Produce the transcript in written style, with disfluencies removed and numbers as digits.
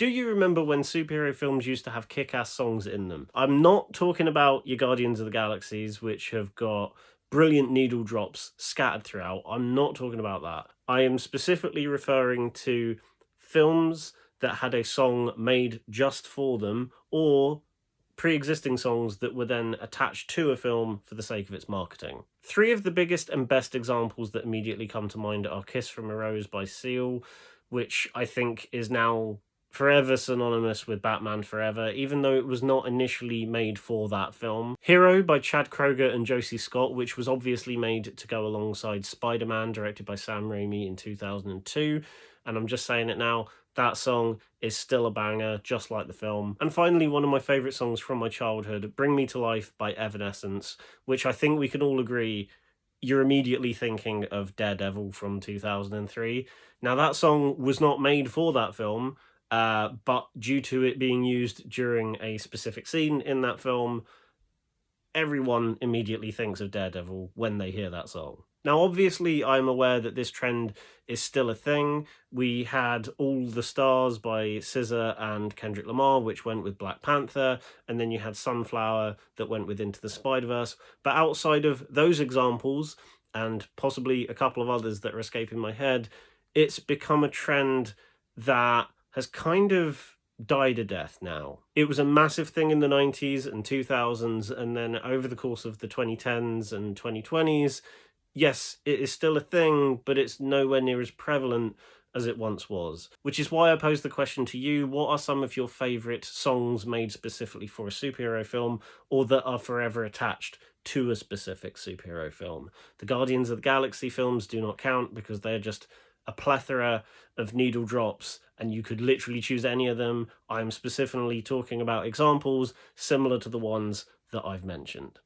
Do you remember when superhero films used to have kick-ass songs in them? I'm not talking about your Guardians of the Galaxies, which have got brilliant needle drops scattered throughout. I'm not talking about that. I am specifically referring to films that had a song made just for them, or pre-existing songs that were then attached to a film for the sake of its marketing. Three of the biggest and best examples that immediately come to mind are Kiss from a Rose by Seal, which I think is now forever synonymous with Batman Forever, even though it was not initially made for that film. Hero by Chad Kroeger and Josie Scott, which was obviously made to go alongside Spider-Man, directed by Sam Raimi in 2002, and I'm just saying it now, that song is still a banger, just like the film. And finally, one of my favourite songs from my childhood, Bring Me to Life by Evanescence, which I think we can all agree you're immediately thinking of Daredevil from 2003. Now, that song was not made for that film, but due to it being used during a specific scene in that film, everyone immediately thinks of Daredevil when they hear that song. Now, obviously, I'm aware that this trend is still a thing. We had All the Stars by SZA and Kendrick Lamar, which went with Black Panther, and then you had Sunflower that went with Into the Spider-Verse. But outside of those examples, and possibly a couple of others that are escaping my head, it's become a trend that has kind of died a death now. It was a massive thing in the 90s and 2000s, and then over the course of the 2010s and 2020s, yes, it is still a thing, but it's nowhere near as prevalent as it once was. Which is why I posed the question to you, what are some of your favourite songs made specifically for a superhero film, or that are forever attached to a specific superhero film? The Guardians of the Galaxy films do not count because they're just a plethora of needle drops, and you could literally choose any of them. I'm specifically talking about examples similar to the ones that I've mentioned.